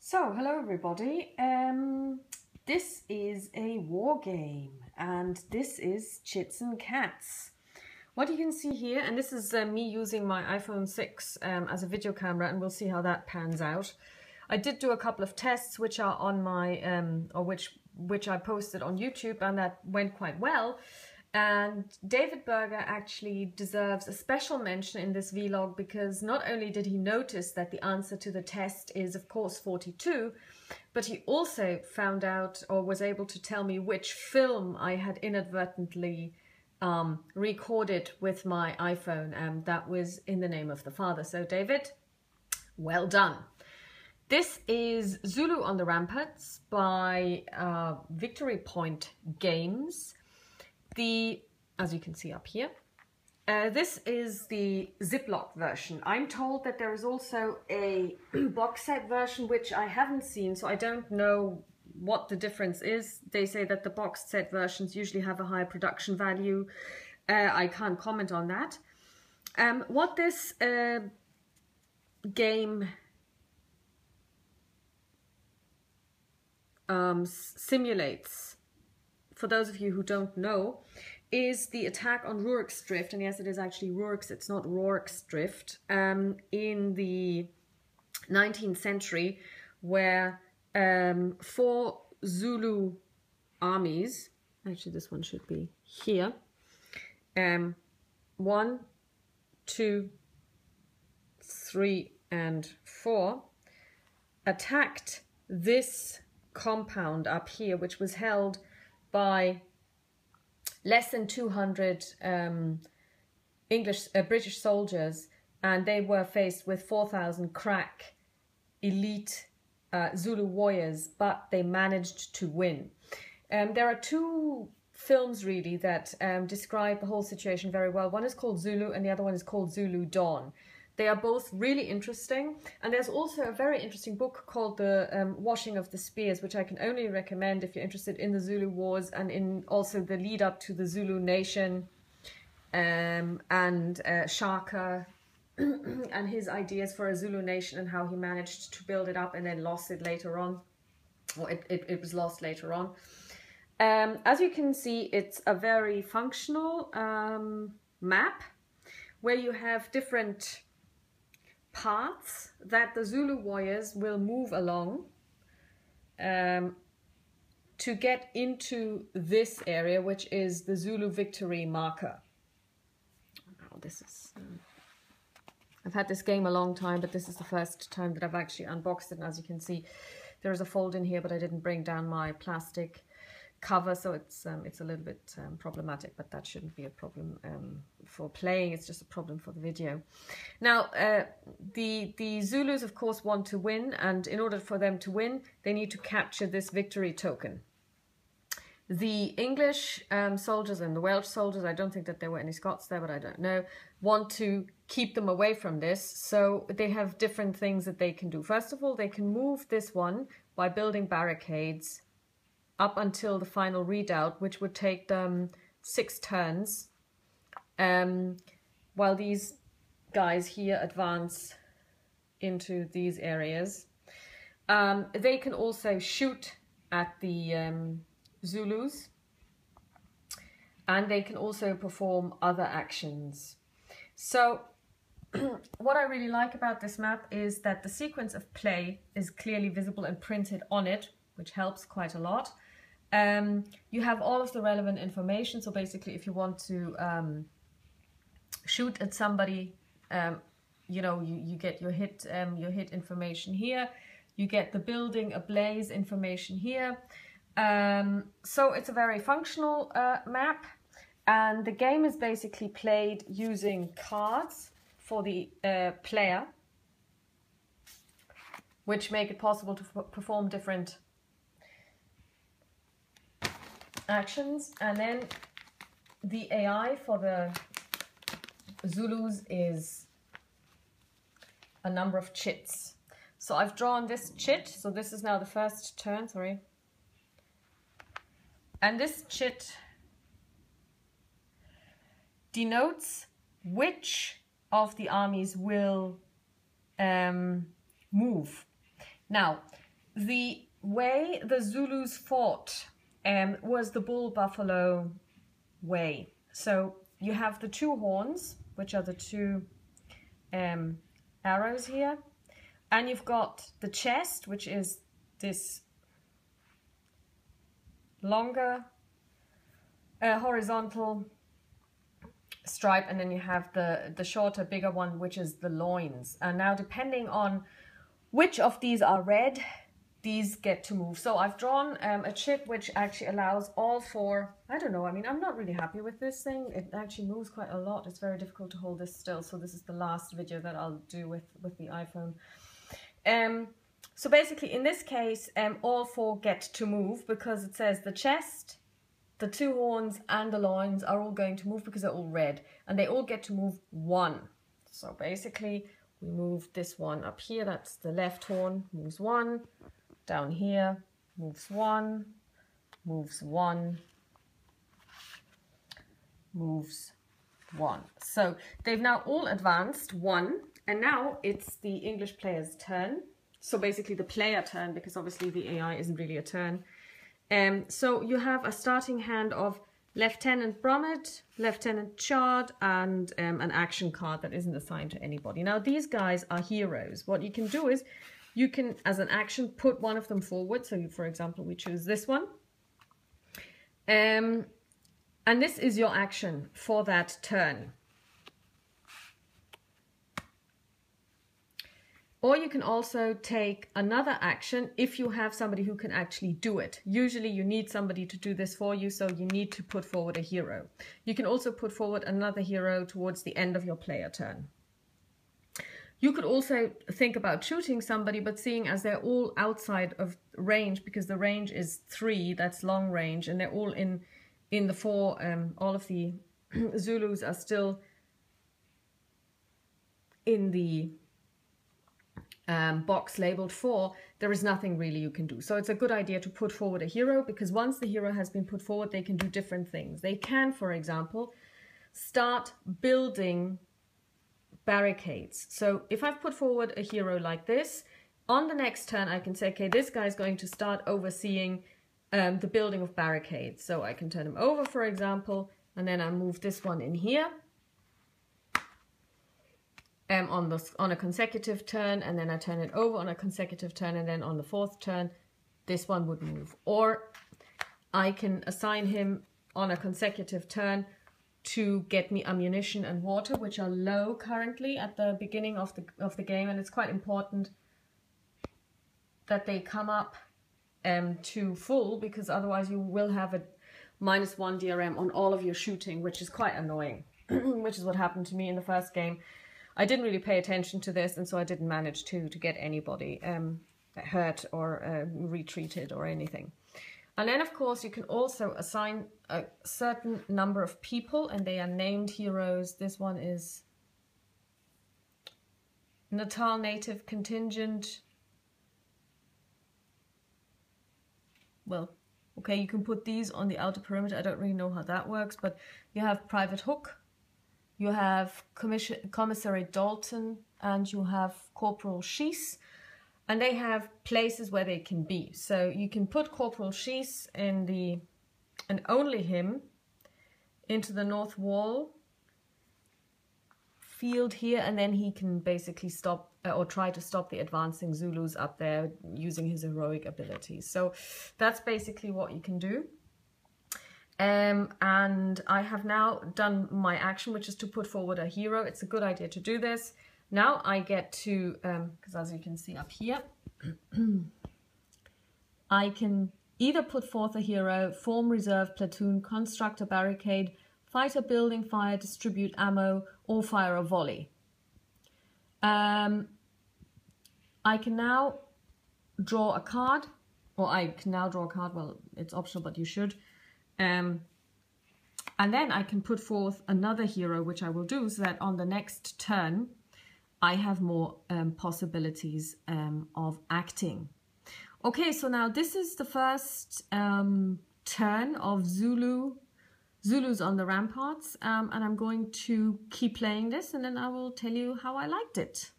So, hello everybody. This is a war game, and this is Chits and Cats. What you can see here, and this is me using my iPhone 6 as a video camera, and we'll see how that pans out. I did do a couple of tests which are on my, which I posted on YouTube, and that went quite well. And David Berger actually deserves a special mention in this vlog because not only did he notice that the answer to the test is of course 42, but he also found out or was able to tell me which film I had inadvertently recorded with my iPhone, and that was In the Name of the Father. So David, well done. This is Zulu on the Ramparts by Victory Point Games. As you can see up here, this is the Ziploc version. I'm told that there is also a box set version, which I haven't seen, so I don't know what the difference is. They say that the box set versions usually have a higher production value. I can't comment on that. What this game simulates, for those of you who don't know, is the attack on Rurik's Drift, and yes, it is actually Rurik's, it's not Rorik's Drift, in the 19th century, where 4 Zulu armies, actually this one should be here, 1, 2, 3, and 4, attacked this compound up here, which was held by less than 200 British soldiers, and they were faced with 4,000 crack elite Zulu warriors, but they managed to win. There are 2 films really that describe the whole situation very well. One is called Zulu and the other one is called Zulu Dawn. They are both really interesting, and there's also a very interesting book called The Washing of the Spears, which I can only recommend if you're interested in the Zulu Wars and in also the lead up to the Zulu Nation, and Shaka and his ideas for a Zulu nation and how he managed to build it up and then lost it later on, or it was lost later on. As you can see, it's a very functional map where you have different paths that the Zulu warriors will move along to get into this area, which is the Zulu victory marker. Oh, this is I've had this game a long time, but this is the first time that I've actually unboxed it, and as you can see, there is a fold in here, but I didn't bring down my plastic cover, so it's a little bit problematic, but that shouldn't be a problem for playing. It's just a problem for the video. Now, the Zulus, of course, want to win, and in order for them to win, they need to capture this victory token. The English soldiers and the Welsh soldiers, I don't think that there were any Scots there, but I don't know, want to keep them away from this, so they have different things that they can do. First of all, they can move this one by building barricades up until the final readout, which would take them 6 turns, while these guys here advance into these areas. They can also shoot at the Zulus, and they can also perform other actions. So what I really like about this map is that the sequence of play is clearly visible and printed on it, which helps quite a lot. You have all of the relevant information, so basically if you want to shoot at somebody, you know, you get your hit information here, you get the building ablaze information here. So it's a very functional map, and the game is basically played using cards for the player, which make it possible to perform different actions, and then the AI for the Zulus is a number of chits. So I've drawn this chit, so this is now the first turn, sorry. And this chit denotes which of the armies will move. Now, The way the Zulus fought was the bull-buffalo way. So you have the two horns, which are the two arrows here, and you've got the chest, which is this longer horizontal stripe, and then you have the shorter, bigger one, which is the loins. And now, depending on which of these are red, these get to move. So I've drawn a chit which actually allows all four. I don't know, I mean, I'm not really happy with this thing. It actually moves quite a lot. It's very difficult to hold this still. So this is the last video that I'll do with the iPhone. So basically in this case, all four get to move because it says the chest, the two horns and the loins are all going to move because they're all red, and they all get to move one. So basically we move this one up here, that's the left horn, moves one, down here, moves one, moves one, moves one. So they've now all advanced one, and now it's the English player's turn. So basically the player turn, because obviously the AI isn't really a turn. So you have a starting hand of Lieutenant Bromett, Lieutenant Chard, and an action card that isn't assigned to anybody. Now these guys are heroes. What you can do is you can, as an action, put one of them forward. So for example, we choose this one. And this is your action for that turn. Or you can also take another action if you have somebody who can actually do it. Usually you need somebody to do this for you, so you need to put forward a hero. You can also put forward another hero towards the end of your player turn. You could also think about shooting somebody, but seeing as they're all outside of range, because the range is 3, that's long range, and they're all in the 4, all of the Zulus are still in the box labeled 4, there is nothing really you can do. So it's a good idea to put forward a hero, because once the hero has been put forward, they can do different things. They can, for example, start building barricades. So if I've put forward a hero like this, on the next turn I can say, okay, this guy is going to start overseeing the building of barricades. So I can turn him over, for example, and then I move this one in here. On a consecutive turn, and then I turn it over on a consecutive turn, and then on the 4th turn this one would move. Or I can assign him on a consecutive turn to get me ammunition and water, which are low currently at the beginning of the game, and it's quite important that they come up to full, because otherwise you will have a -1 DRM on all of your shooting, which is quite annoying. Which is what happened to me in the first game. I didn't really pay attention to this, and so I didn't manage to get anybody hurt or retreated or anything. And then, of course, you can also assign a certain number of people, and they are named heroes. This one is Natal Native Contingent. Well, okay, you can put these on the outer perimeter. I don't really know how that works, but you have Private Hook. You have Commissary Dalton, and you have Corporal Shees, and they have places where they can be. So you can put Corporal Shees in and only him, into the north wall field here, and then he can basically stop or try to stop the advancing Zulus up there using his heroic abilities. So that's basically what you can do. And I have now done my action, which is to put forward a hero. It's a good idea to do this. Now I get to, because as you can see up here, I can either put forth a hero, form reserve platoon, construct a barricade, fight a building fire, distribute ammo, or fire a volley. I can now draw a card, or I can now draw a card. Well, it's optional, but you should. And then I can put forth another hero, which I will do, so that on the next turn I have more possibilities of acting. Okay, so now this is the first turn of Zulus on the Ramparts, and I'm going to keep playing this, and then I will tell you how I liked it.